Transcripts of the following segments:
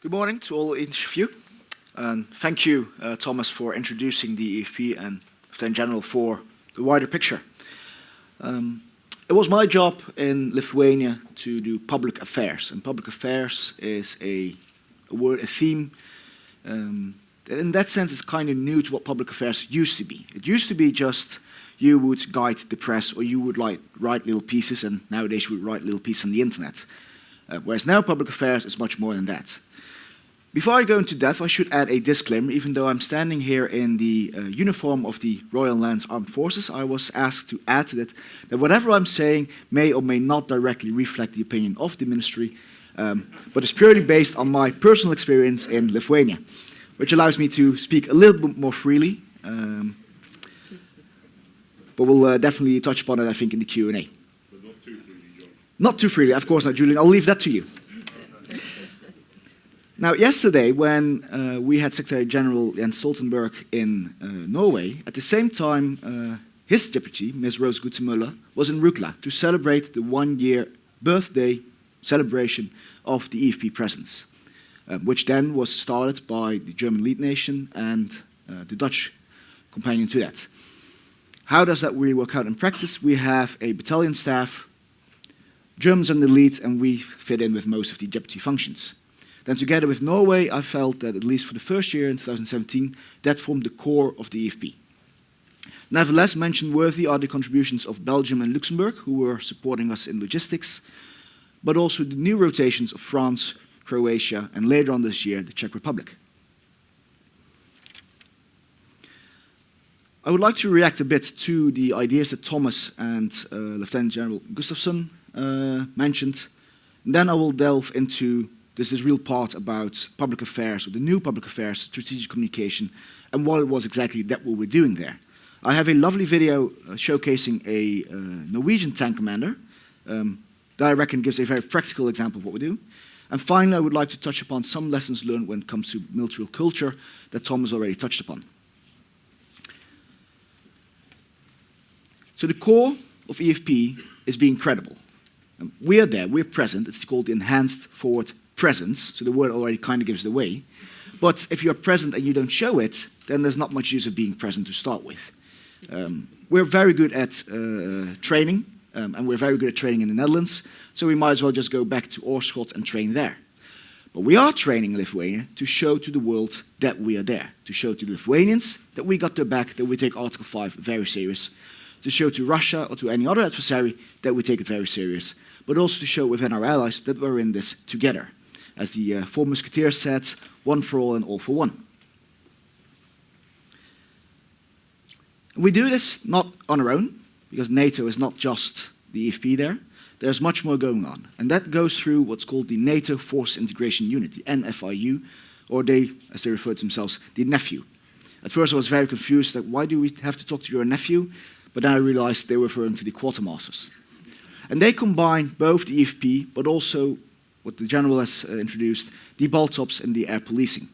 Good morning to all each of you, and thank you, Thomas, for introducing the EFP and in general for the wider picture. It was my job in Lithuania to do public affairs, and public affairs is a word, a theme. In that sense, it's kind of new to what public affairs used to be. It used to be just you would guide the press, or you would write little pieces, and nowadays you would write little pieces on the internet. Whereas now public affairs is much more than that. Before I go into depth, I should add a disclaimer. Even though I'm standing here in the uniform of the Royal Lands Armed Forces, I was asked to add to that whatever I'm saying may or may not directly reflect the opinion of the ministry, but is purely based on my personal experience in Lithuania, which allows me to speak a little bit more freely, but we'll definitely touch upon it, I think, in the Q&A. So not too freely, John? Not too freely, of course not, Julian. I'll leave that to you. Now, yesterday, when we had Secretary General Jens Stoltenberg in Norway, at the same time, his deputy, Ms. Rose Gutemøller, was in Rukla to celebrate the one-year birthday celebration of the EFP presence, which then was started by the German lead nation and the Dutch companion to that. How does that really work out in practice? We have a battalion staff, Germans on the lead, and we fit in with most of the deputy functions. Then together with Norway, I felt that at least for the first year in 2017, that formed the core of the EFP. Nevertheless, mention worthy are the contributions of Belgium and Luxembourg, who were supporting us in logistics, but also the new rotations of France, Croatia, and later on this year, the Czech Republic. I would like to react a bit to the ideas that Thomas and Lieutenant General Gustafsson mentioned. And then I will delve into this real part about public affairs, or the new public affairs, strategic communication, and what it was exactly that we were doing there. I have a lovely video showcasing a Norwegian tank commander that I reckon gives a very practical example of what we do. And finally, I would like to touch upon some lessons learned when it comes to military culture that Thomas already touched upon. So the core of EFP is being credible. We are there, we're present. It's called the enhanced forward presence, so the word already kind of gives it away. But if you're present and you don't show it, then there's not much use of being present to start with. We're very good at training, and we're very good at training in the Netherlands, so we might as well just go back to Oorschot and train there. But we are training in Lithuania to show to the world that we are there, to show to the Lithuanians that we got their back, that we take Article 5 very serious, to show to Russia or to any other adversary that we take it very serious, but also to show within our allies that we're in this together. As the four musketeers said, one for all and all for one. We do this not on our own, because NATO is not just the EFP there. There's much more going on. And that goes through what's called the NATO Force Integration Unit, the NFIU, or they, as they refer to themselves, the nephew. At first I was very confused, like, why do we have to talk to your nephew? But then I realized they were referring to the quartermasters. And they combine both the EFP, but also what the general has introduced, the BALTOPs and the air policing.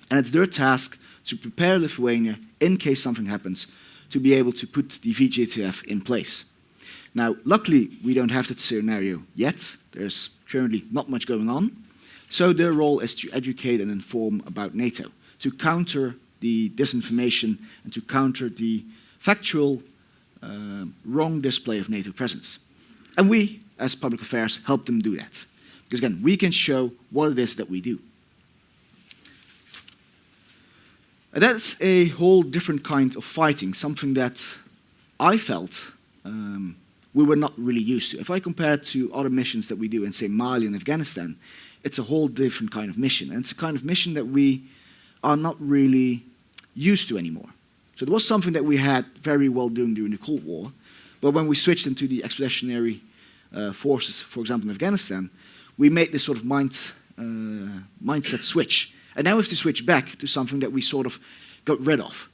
And it's their task to prepare Lithuania, in case something happens, to be able to put the VJTF in place. Now, luckily, we don't have that scenario yet. There's currently not much going on. So their role is to educate and inform about NATO, to counter the disinformation and to counter the factual wrong display of NATO presence. And we, as public affairs, help them do that. Because again, we can show what it is that we do. And that's a whole different kind of fighting, something that I felt we were not really used to. If I compare it to other missions that we do in, say, Mali and Afghanistan, it's a whole different kind of mission. And it's a kind of mission that we are not really used to anymore. So it was something that we had very well doing during the Cold War, but when we switched into the expeditionary forces, for example, in Afghanistan, we made this sort of mindset switch. And now we have to switch back to something that we sort of got rid of.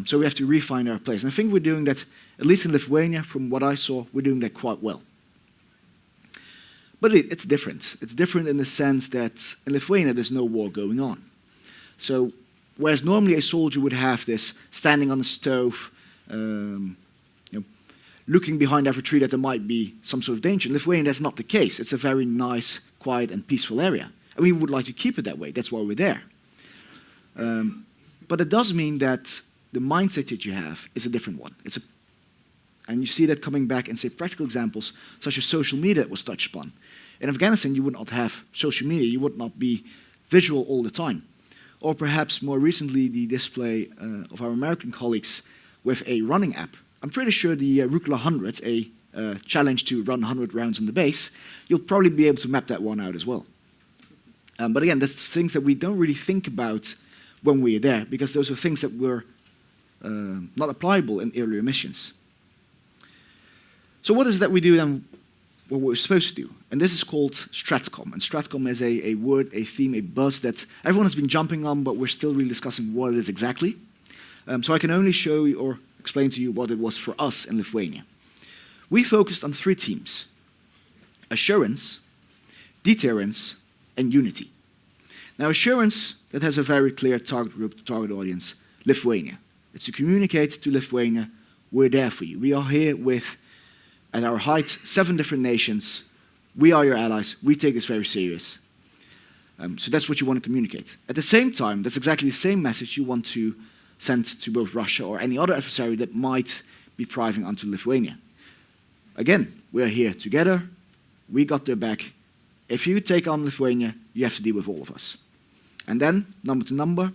So we have to refine our place. And I think we're doing that, at least in Lithuania, from what I saw, we're doing that quite well. But it's different. It's different in the sense that in Lithuania there's no war going on. So whereas normally a soldier would have this standing on the stove, looking behind every tree that there might be some sort of danger. In Lithuania, that's not the case. It's a very nice, quiet, and peaceful area. And we would like to keep it that way. That's why we're there. But it does mean that the mindset that you have is a different one. And you see that coming back in, say, practical examples, such as social media that was touched upon. In Afghanistan, you would not have social media. You would not be visual all the time. Or perhaps more recently, the display of our American colleagues with a running app. I'm pretty sure the Rukla 100, a challenge to run 100 rounds on the base, you'll probably be able to map that one out as well. But again, that's things that we don't really think about when we're there, because those are things that were not applicable in earlier missions. So what is it that we do then, what we're supposed to do? And this is called Stratcom. And Stratcom is a word, a theme, a buzz that everyone has been jumping on, but we're still really discussing what it is exactly. So I can only show you or explain to you what it was for us in Lithuania. We focused on 3 themes: assurance, deterrence, and unity. Now, assurance, that has a very clear target group, target audience, Lithuania. It's to communicate to Lithuania, we're there for you. We are here with, at our heights, 7 different nations. We are your allies. We take this very serious. So that's what you want to communicate. At the same time, that's exactly the same message you want to send to both Russia or any other adversary that might be prying onto Lithuania. Again, we are here together. We got their back. If you take on Lithuania, you have to deal with all of us. And then, number to number,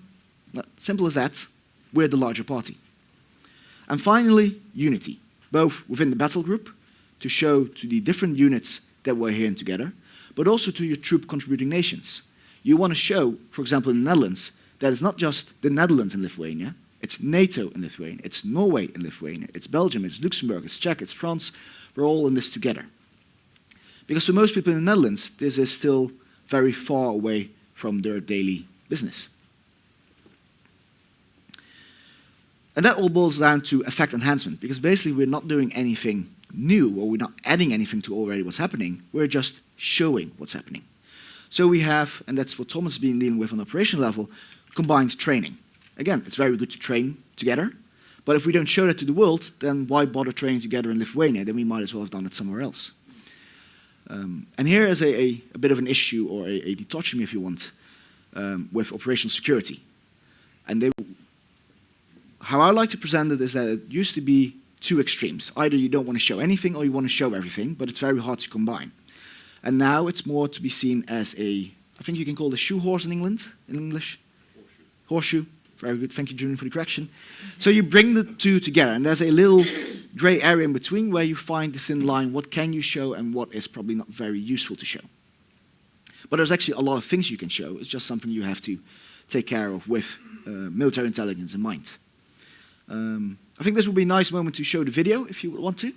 simple as that, we're the larger party. And finally, unity, both within the battle group, to show to the different units that we're here together, but also to your troop contributing nations. You want to show, for example, in the Netherlands, that it's not just the Netherlands in Lithuania, it's NATO in Lithuania, it's Norway in Lithuania, it's Belgium, it's Luxembourg, it's Czech, it's France. We're all in this together. Because for most people in the Netherlands, this is still very far away from their daily business. And that all boils down to effect enhancement, because basically we're not doing anything new, or we're not adding anything to already what's happening, we're just showing what's happening. So we have, and that's what Thomas has been dealing with on the operational level, combined training. Again, it's very good to train together, but if we don't show that to the world, then why bother training together in Lithuania? Then we might as well have done it somewhere else. And here is a bit of an issue, or a dichotomy, if you want, with operational security. And how I like to present it is that it used to be 2 extremes. Either you don't want to show anything or you want to show everything, but it's very hard to combine. And now it's more to be seen as I think you can call it a shoe horse in England, in English. Horseshoe. Very good. Thank you, Julian, for the correction. So you bring the 2 together, and there's a little gray area in between where you find the thin line, what can you show and what is probably not very useful to show. But there's actually a lot of things you can show. It's just something you have to take care of with military intelligence in mind. I think this would be a nice moment to show the video, if you would want to.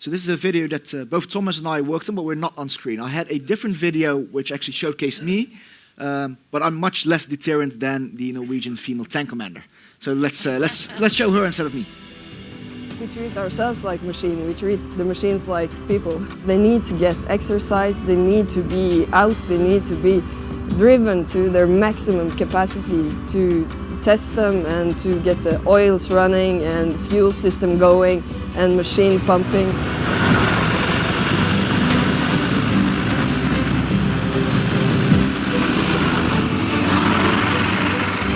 So this is a video that both Thomas and I worked on, but we're not on screen. I had a different video which actually showcased me, but I'm much less deterrent than the Norwegian female tank commander. So let's show her instead of me. We treat ourselves like machines. We treat the machines like people. They need to get exercise. They need to be out. They need to be driven to their maximum capacity to test them and to get the oils running and fuel system going and machine pumping.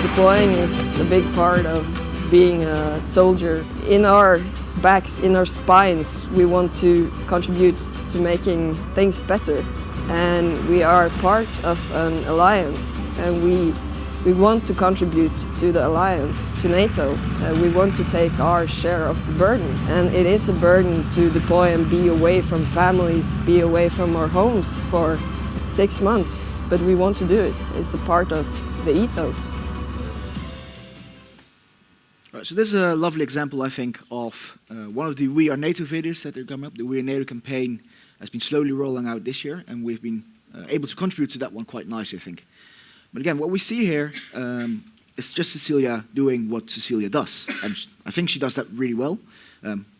Deploying is a big part of being a soldier. In our backs, in our spines, we want to contribute to making things better. And we are part of an alliance, and we want to contribute to the alliance, to NATO. We want to take our share of the burden. And it is a burden to deploy and be away from families, be away from our homes for 6 months. But we want to do it. It's a part of the ethos. Right, so this is a lovely example, I think, of one of the We Are NATO videos that are coming up. The We Are NATO campaign has been slowly rolling out this year, and we've been able to contribute to that one quite nicely, I think. But again, what we see here is just Cecilia doing what Cecilia does, and I think she does that really well.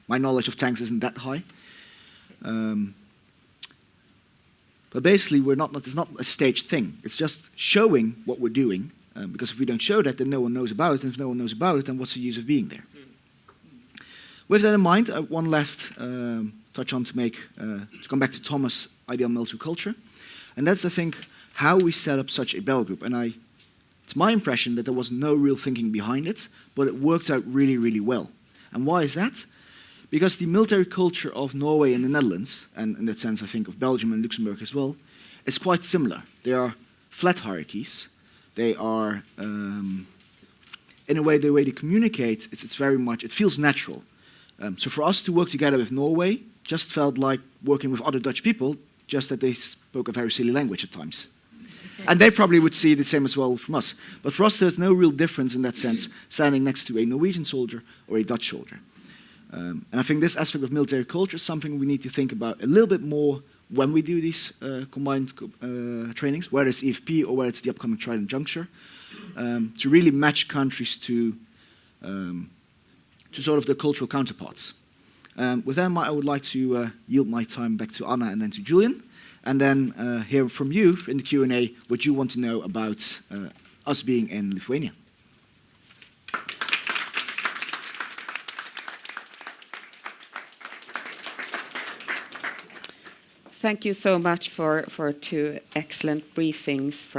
My knowledge of tanks isn't that high. But basically, it's not a staged thing. It's just showing what we're doing, because if we don't show that, then no one knows about it, and if no one knows about it, then what's the use of being there? With that in mind, one last touch on to come back to Thomas' idea of multiculture, and that's, I think, how we set up such a battle group. And it's my impression that there was no real thinking behind it, but it worked out really, really well. And why is that? Because the military culture of Norway and the Netherlands, and in that sense I think of Belgium and Luxembourg as well, is quite similar. They are flat hierarchies. They are, in a way, the way they communicate, it's very much, it feels natural. So for us to work together with Norway just felt like working with other Dutch people, just that they spoke a very silly language at times. And they probably would see the same as well from us. But for us, there's no real difference in that sense, standing next to a Norwegian soldier or a Dutch soldier. And I think this aspect of military culture is something we need to think about a little bit more when we do these combined trainings, whether it's EFP or whether it's the upcoming Trident Juncture, to really match countries to sort of their cultural counterparts. With that, I would like to yield my time back to Anna and then to Julian, and then hear from you in the Q&A what you want to know about us being in Lithuania. Thank you so much for two excellent briefings from